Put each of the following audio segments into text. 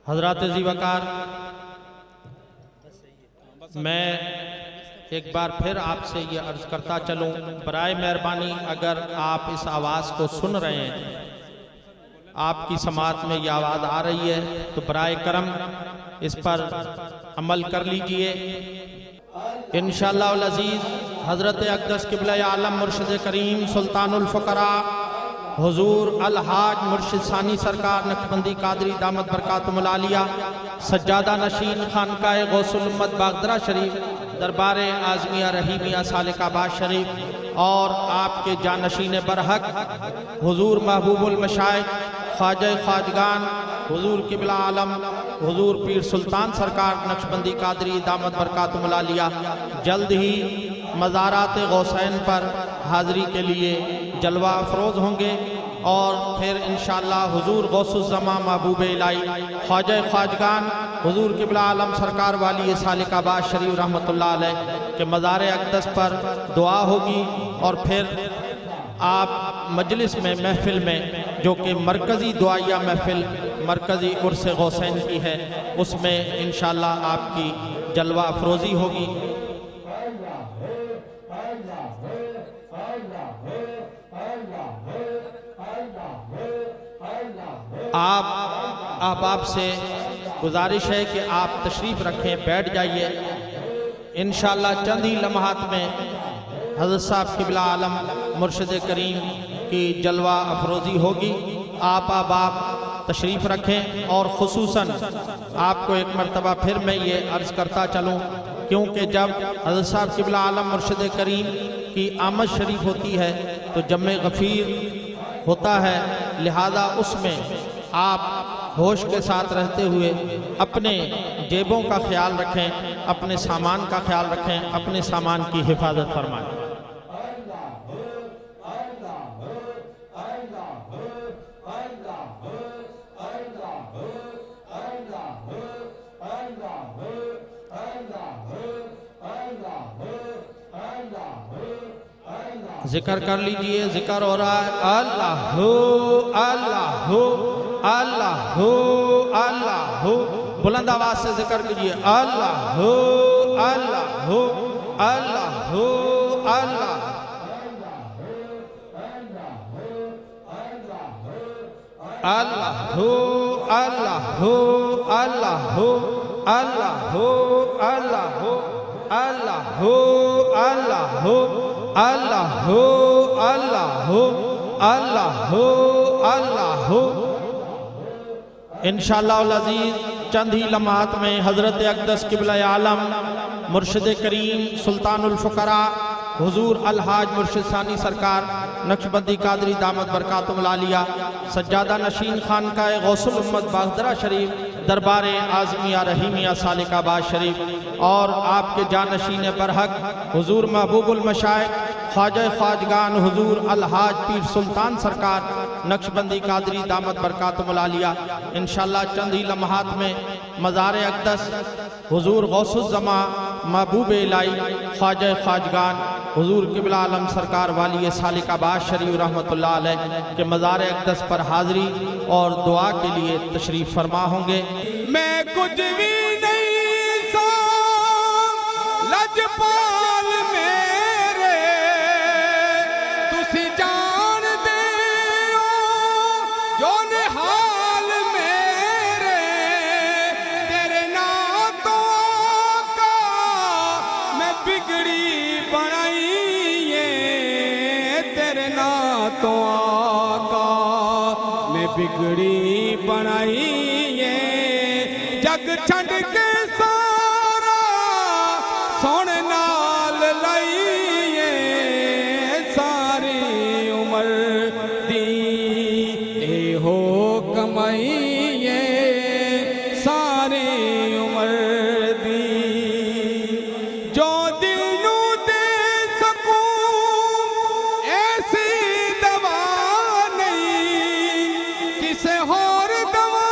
حضرات زیوکار، میں ایک بار پھر آپ سے یہ عرض کرتا چلوں، برائے مہربانی اگر آپ اس آواز کو سن رہے ہیں، آپ کی سماعت میں یہ آواز آ رہی ہے تو برائے کرم اس پر عمل کر لیجئے۔ انشاءاللہ العزیز حضرت اقدس قبلہ عالم مرشد کریم سلطان الفقراء حضور الحاج مرشد ثانی سرکار نقشبندی قادری دامت برکاتہم العالیہ سجادہ نشین خانقاہ غوث الامت باغدرہ شریف دربار اعظمیہ رحیمیہ سالک آباد شریف اور آپ کے جانشین برحق حضور محبوب المشائخ خواجہ خواجگان حضور قبلہ عالم حضور پیر سلطان سرکار نقشبندی قادری دامت برکاتہم العالیہ جلد ہی مزارات غوثین پر حاضری کے لیے جلوہ افروز ہوں گے، اور پھر انشاءاللہ حضور غوث الزمان محبوب الہی خواجہ خواجگان حضور قبلہ عالم سرکار والی سالک آباد شریف رحمت اللہ علیہ کے مزار اقدس پر دعا ہوگی، اور پھر آپ مجلس میں محفل میں جو کہ مرکزی دعائیہ محفل مرکزی عرس غوثین کی ہے اس میں انشاءاللہ آپ کی جلوہ افروزی ہوگی۔ آپ سے گزارش ہے کہ آپ تشریف رکھیں، بیٹھ جائیے۔ انشاءاللہ چند ہی لمحات میں حضرت صاحب قبلہ عالم مرشد کریم کی جلوہ افروزی ہوگی۔ آپ تشریف رکھیں، اور خصوصاً آپ کو ایک مرتبہ پھر میں یہ عرض کرتا چلوں، کیونکہ جب حضرت صاحب قبلہ عالم مرشد کریم کی آمد شریف ہوتی ہے تو جمع غفیر ہوتا ہے، لہذا اس میں آپ ہوش کے ساتھ رہتے ہوئے اپنے جیبوں کا خیال رکھیں، اپنے سامان کا خیال رکھیں، اپنے سامان کی حفاظت فرمائیں۔ ذکر کر لیجئے، ذکر ہو رہا ہے اللہ اللہ اللہ اللہ، بلند آواز سے ذکر کیجئے اللہ اللہ اللہ اللہ۔ اللہ اللہ اللہ اللہ اللہ اللہ اللہ اللہ اللہ اللہ۔ انشاءاللہ العزیز چند ہی لمحات میں حضرت اقدس قبلہ عالم مرشد کریم سلطان الفقراء حضور الحاج مرشد ثانی سرکار نقشبندی قادری دامت برکاتہم العالیہ سجادہ نشین خانقاہ غوث الامت باغدرہ شریف دربار اعظمیہ رحیمیہ سالک آباد شریف اور آپ کے جانشین برحق حضور محبوب المشائخ خواجہ خواجگان حضور الحاج پیر سلطان سرکار نقشبندی قادری دامت برکاتہم العالیہ انشاءاللہ چند ہی لمحات میں مزار اقدس حضور غوث الزمان محبوب الہی خواجہ خواجگان حضور قبلہ عالم سرکار والی سالک آباد شریف رحمت اللہ علیہ کے مزار اقدس پر حاضری اور دعا کے لیے تشریف فرما ہوں گے۔ میں کچھ بھی نہیں سا لجپال میرے تسی جان دے جو نحال میرے تیرے ناتوں کا میں بگڑی بنائیے تیرے ناتوں کا میں بگڑی بنائیے جگ چھڑ کے سارا سن نال لائیے ساری عمر دی اے ہو کمائیے ساری عمر دی جو دل نو دے سکوں ایسی دوا نہیں کسے اور دوا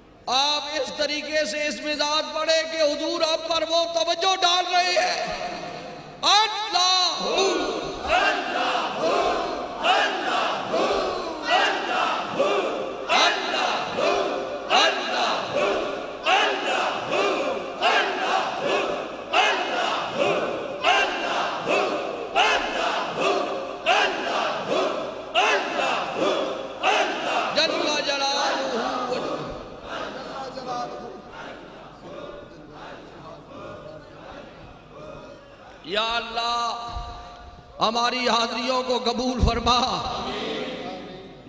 طریقے سے اس مزاج پڑھے کہ حضور اب پر وہ توجہ ڈال رہے ہیں. اللہ یا اللہ ہماری حاضریوں کو قبول فرما.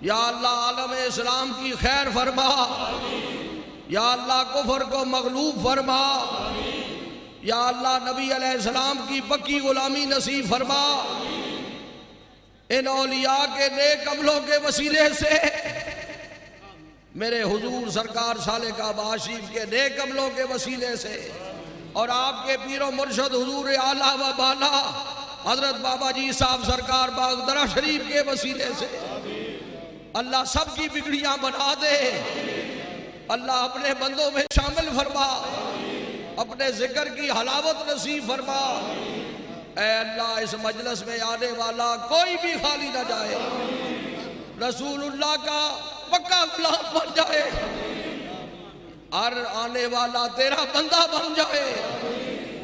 یا اللہ عالم اسلام کی خیر فرما. یا اللہ کفر کو مغلوب فرما. یا اللہ نبی علیہ السلام کی پکی غلامی نصیب فرما. ان اولیاء کے نیک عملوں کے وسیلے سے میرے حضور سرکار صالح عباس شریف کے نیک عملوں کے وسیلے سے اور آپ کے پیر و مرشد حضور اعلیٰ و بالا حضرت بابا جی صاحب سرکار باغدرہ شریف کے وسیلے سے اللہ سب کی بگڑیاں بنا دے. اللہ اپنے بندوں میں شامل فرما. اپنے ذکر کی حلاوت نصیب فرما. اے اللہ اس مجلس میں آنے والا کوئی بھی خالی نہ جائے. رسول اللہ کا پکا غلام بن جائے. ہر آنے والا تیرا بندہ بن جائے.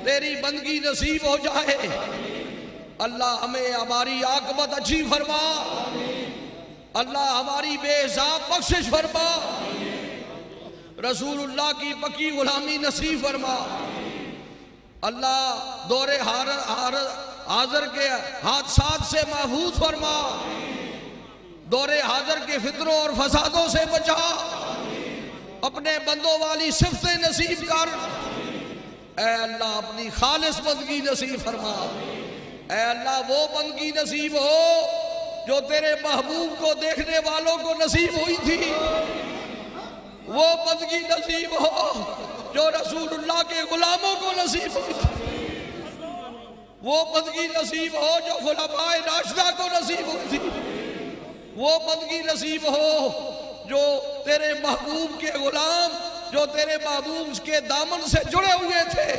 تیری بندگی نصیب ہو جائے. اللہ ہمیں ہماری عاقبت اچھی فرما. اللہ ہماری بے حساب بخشش فرما. رسول اللہ کی پکی غلامی نصیب فرما. اللہ دور حاضر کے حادثات سے محفوظ فرما. دور حاضر کے فتنوں اور فسادوں سے بچا. اپنے بندوں والی صفتیں نصیب کر. اے اللہ اپنی خالص بندگی نصیب فرما. اے اللہ وہ بندگی نصیب ہو جو تیرے محبوب کو دیکھنے والوں کو نصیب ہوئی تھی. وہ بندگی نصیب ہو جو رسول اللہ کے غلاموں کو نصیب ہوئی تھی. وہ بندگی نصیب ہو جو خلفائے راشدہ کو نصیب ہوئی تھی. وہ بندگی نصیب ہو جو تیرے محبوب کے غلام جو تیرے محبوب کے دامن سے جڑے ہوئے تھے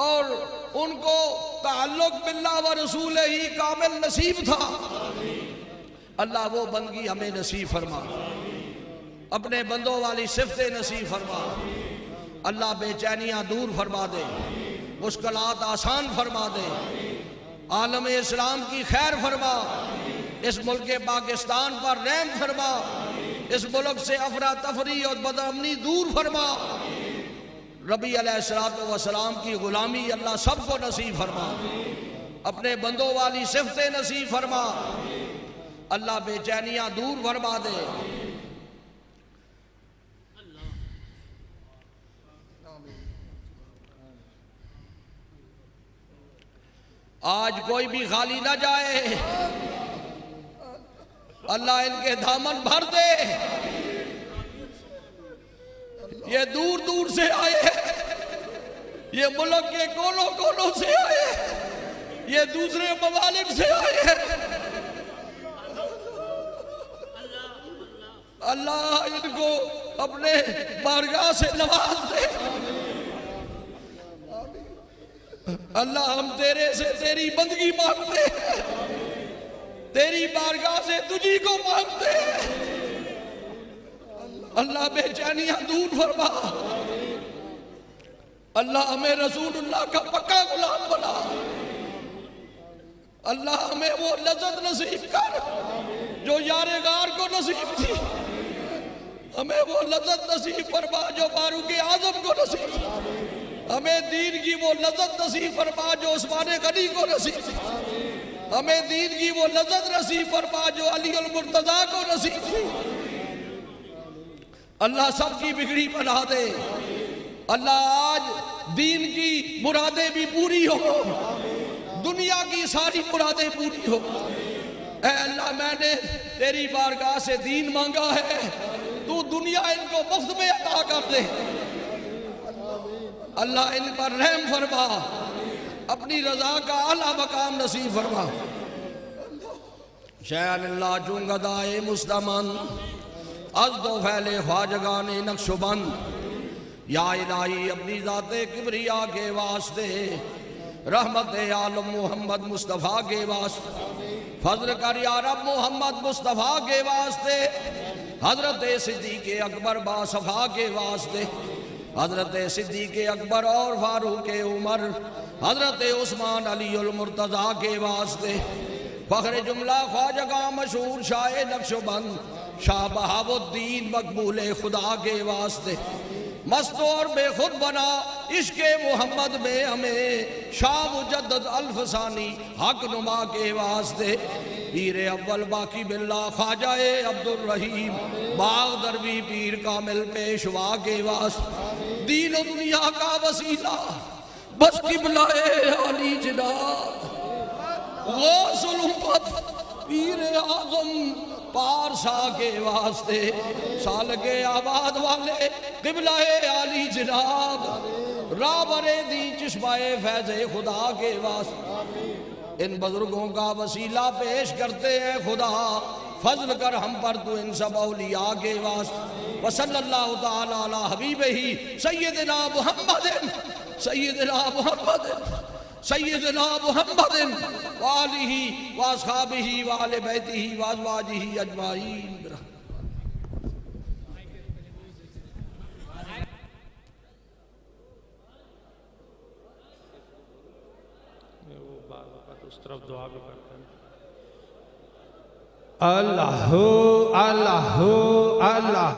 اور ان کو تعلق باللہ و رسول ہی کامل نصیب تھا. اللہ وہ بندگی ہمیں نصیب فرما. اپنے بندوں والی صفتیں نصیب فرما. اللہ بے چینیاں دور فرما دے. مشکلات آسان فرما دے. عالم اسلام کی خیر فرما. اس ملک پاکستان پر رحم فرما. اس ملک سے افراتفری اور بدامنی دور فرما. ربی علیہ السلام کی غلامی اللہ سب کو نصیب فرما. اپنے بندوں والی صفتیں نصیب فرما. اللہ بے چینیاں دور فرما دے. آج کوئی بھی خالی نہ جائے. اللہ ان کے دامن بھر دے. یہ دور دور سے آئے. یہ ملک کے کونوں کونوں سے آئے. یہ دوسرے ممالک سے آئے. اللہ ان کو اپنے بارگاہ سے نواز دے. اللہ ہم تیرے سے تیری بندگی مانگتے ہیں. تیری بارگاہ سے تجھی کو مانگتے ہیں. اللہ بے چینیاں دور فرما. اللہ ہمیں رسول اللہ کا پکا غلام بنا. اللہ ہمیں وہ لذت نصیب کر جو یار غار کو نصیب تھی. ہمیں وہ لذت نصیب فرما جو فاروق اعظم کو نصیب تھی. ہمیں دین کی وہ لذت نصیب فرما جو عثمان غنی کو نصیب تھی. ہمیں دین کی وہ لذت نصیب فرما جو علی المرتضیٰ کو نصیب تھی. اللہ سب کی بگڑی بنا دے. اللہ آج دین کی مرادیں بھی پوری ہو. دنیا کی ساری مرادیں پوری ہو. اے اللہ میں نے تیری بارگاہ سے دین مانگا ہے. تو دنیا ان کو مفت میں عطا کر دے. اللہ ان پر رحم فرما. اپنی رضا کا اعلیٰ مقام نصیب فرما. شیعن اللہ چونگدائے مستمن از دو پھیلے خواجگان نقش بند یا الہی اپنی ذات کبریا کے واسطے، رحمت عالم محمد مصطفیٰ کے واسطے، فضل کر یا رب محمد مصطفیٰ کے واسطے، حضرت صدیق اکبر باصفا کے واسطے، حضرت صدیق اکبر اور فاروق عمر، حضرت عثمان علی المرتضیٰ کے واسطے، فخر جملہ خواجہ مشہور شاہ نقشبند شاہ بہاء الدین مقبول خدا کے واسطے، مست اور بے خود بنا عشق محمد میں ہمیں، شاہ مجدد الفسانی حق نما کے واسطے، پیر اول باقی باللہ خواجہ عبد الرحیم باغ دروی پیر کامل پیشوا کے واسطے، دین و دنیا کا وسیلہ بس قبلہ علی جناب غوث الامت پیر اعظم پارسا کے واسطے، سالک آباد والے قبلہ علی جناب رابر دی چشمہ فیض خدا کے واسطے، ان بزرگوں کا وسیلہ پیش کرتے ہیں خدا، فضل کر ہم پر تو ان سب اولیاء کے واسطے، وصلی اللہ تعالی علی حبیبہ سیدنا محمد سیدنا محمد سیدنا محمد وآلہ واصحابہ وآل بیتہ وازواجہ اجمعین۔ اس طرف دعا بھی کرتے ہیں۔ اللہ اللہ اللہ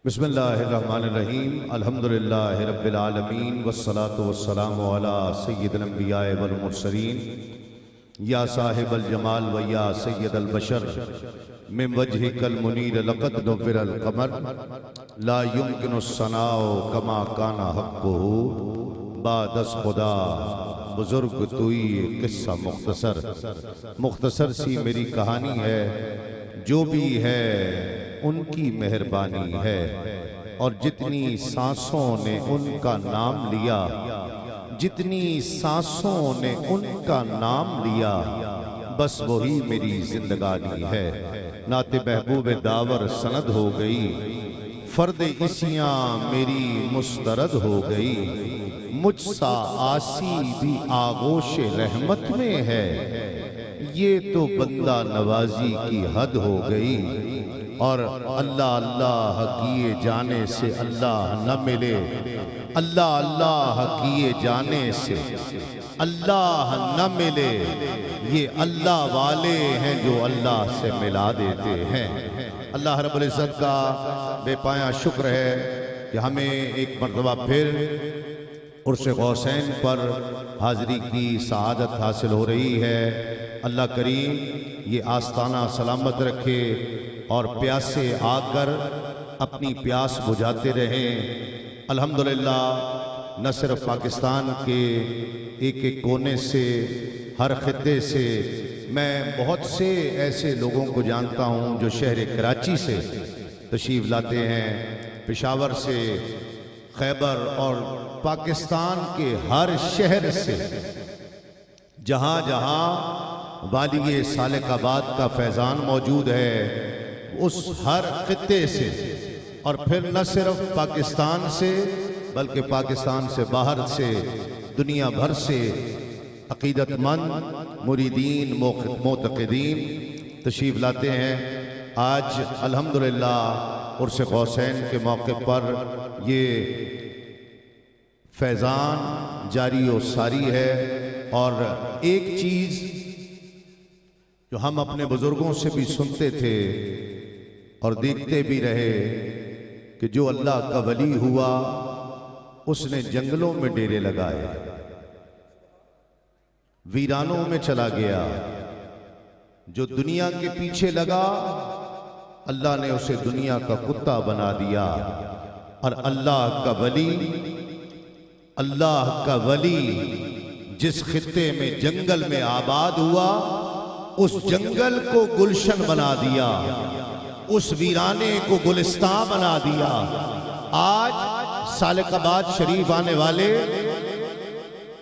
بسم اللہ الرحمن الرحیم، الحمدللہ رب العالمین والصلاة والسلام علی سید الانبیاء والمرسلین، یا صاحب الجمال و یا سید البشر من وجہک المنیر لقد نور القمر لا یمکن الثناء کما کان حقہ بعد از خدا بزرگ توئی قصہ مختصر سی میری کہانی ہے، جو بھی ہے ان کی مہربانی ہے، اور جتنی سانسوں نے ان کا نام لیا، جتنی سانسوں نے ان کا نام لیا، بس وہی میری زندگانی ہے۔ نعت محبوب داور سند ہو گئی، فرد عصیاں میری مسترد ہو گئی، مجھ سا آسی بھی آغوش رحمت میں ہے، یہ تو بندہ نوازی کی حد ہو گئی، اور اللہ اللہ کیے جانے سے اللہ نہ ملے، اللہ اللہ کیے جانے سے اللہ نہ ملے، یہ اللہ والے ہیں جو اللہ سے ملا دیتے ہیں۔ اللہ رب العزت کا بے پایاں شکر ہے کہ ہمیں ایک مرتبہ پھر عرس غوثین پر حاضری کی سعادت حاصل ہو رہی ہے۔ اللہ کریم یہ آستانہ سلامت رکھے اور پیاسے آ کر اپنی پیاس بجھاتے رہیں۔ الحمدللہ نہ صرف پاکستان کے ایک ایک کونے سے، ہر خطے سے، میں بہت سے ایسے لوگوں کو جانتا ہوں جو شہر کراچی سے تشریف لاتے ہیں، پشاور سے، خیبر اور پاکستان کے ہر شہر سے، جہاں جہاں والی سالک آباد کا فیضان موجود ہے، اس ہر خطے سے، اور پھر نہ صرف پاکستان سے بلکہ پاکستان سے باہر سے، دنیا بھر سے عقیدت مند مریدین معتقدین تشریف لاتے ہیں۔ آج الحمدللہ عرس غوثین کے موقع پر یہ فیضان جاری و ساری ہے، اور ایک چیز جو ہم اپنے بزرگوں سے بھی سنتے تھے اور دیکھتے بھی رہے کہ جو اللہ کا ولی ہوا اس نے جنگلوں میں ڈیرے لگائے، ویرانوں میں چلا گیا، جو دنیا کے پیچھے لگا اللہ نے اسے دنیا کا کتا بنا دیا، اور اللہ کا ولی جس خطے میں جنگل میں آباد ہوا اس جنگل کو گلشن بنا دیا، اس ویرانے کو گلستان بنا دیا۔ آج سالکاباد شریف آنے والے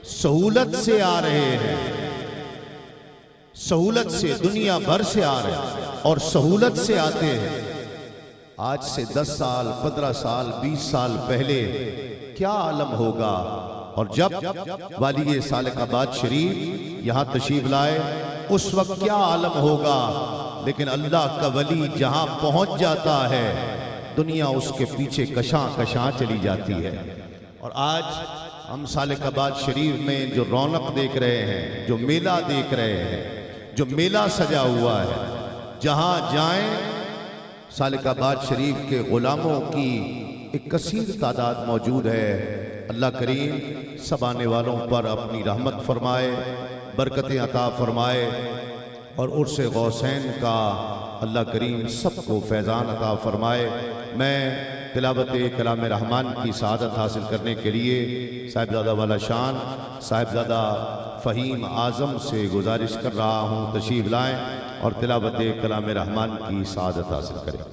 سہولت سے آ رہے ہیں، سہولت سے، دنیا بھر سے آ رہے ہیں اور سہولت سے آتے ہیں۔ آج سے 10 سال 15 سال 20 سال پہلے کیا عالم ہوگا، اور جب والی سالکاباد شریف یہاں تشریف لائے اس وقت کیا عالم ہوگا، لیکن اللہ کا ولی جہاں پہنچ جاتا ہے دنیا اس کے پیچھے کشاں کشاں چلی جاتی ہے۔ اور آج ہم سالکاباد شریف میں جو رونق دیکھ رہے ہیں، جو میلہ دیکھ رہے ہیں، جو میلہ سجا ہوا ہے، جہاں جائیں سالکاباد شریف کے غلاموں کی ایک کثیر تعداد موجود ہے۔ اللہ کریم سب آنے والوں پر اپنی رحمت فرمائے، برکتیں عطا فرمائے، اور عرس غوثین کا اللہ کریم سب کو فیضان عطا فرمائے۔ میں تلاوت کلام رحمان کی سعادت حاصل کرنے کے لیے صاحبزادہ والا شان صاحبزادہ فہیم اعظم سے گزارش کر رہا ہوں تشریف لائیں اور تلاوت کلام رحمان کی سعادت حاصل کریں۔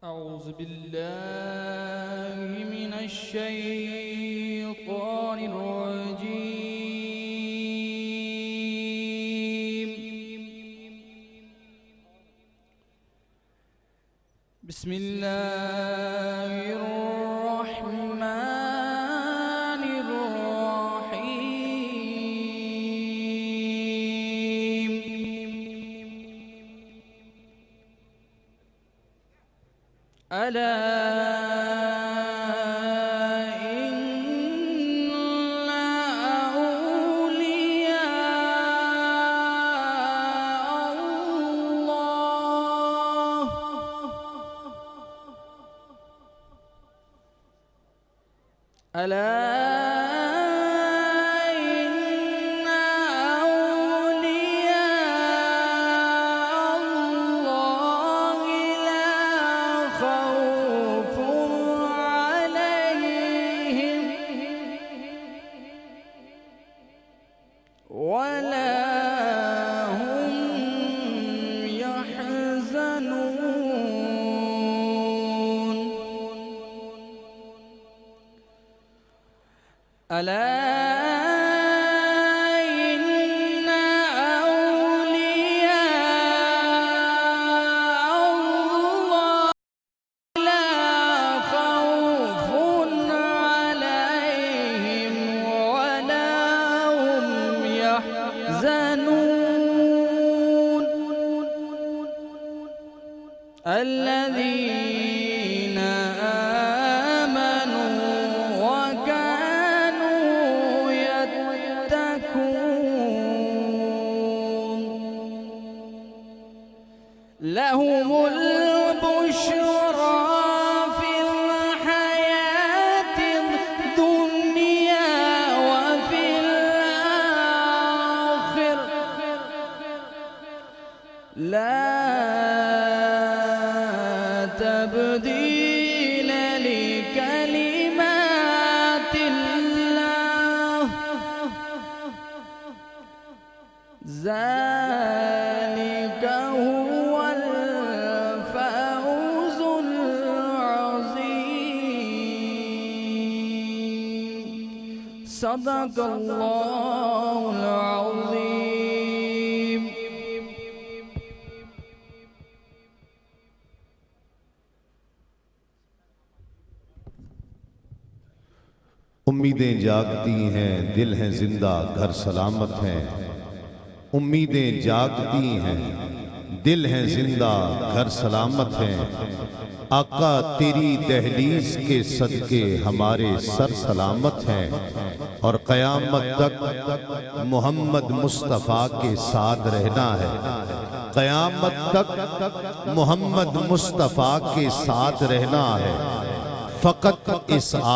أعوذ بالله من الشيطان الرجيم بسم الله الرحمن الرحيم ألا إن أولياء الله ألا ولا هم يحزنون ألا إن أولياء الله لا خوف عليهم ولا هم يحزنون الذين آمنوا وكانوا يتقون لهم البشرى في الحياة الدنيا وفي الآخرة لا تبديل لكلمات الله ذلك هو الفوز العظيم صدق الله العظيم امیدیں جاگتی ہیں، دل ہیں زندہ، گھر سلامت ہیں۔ امیدیں جاگتی ہیں، دل ہیں زندہ، گھر سلامت ہیں۔ آقا تیری دہلیز کے صدقے ہمارے سر سلامت ہیں، اور قیامت تک محمد مصطفیٰ کے ساتھ رہنا ہے۔ قیامت تک محمد مصطفیٰ کے ساتھ رہنا ہے۔ فقط اس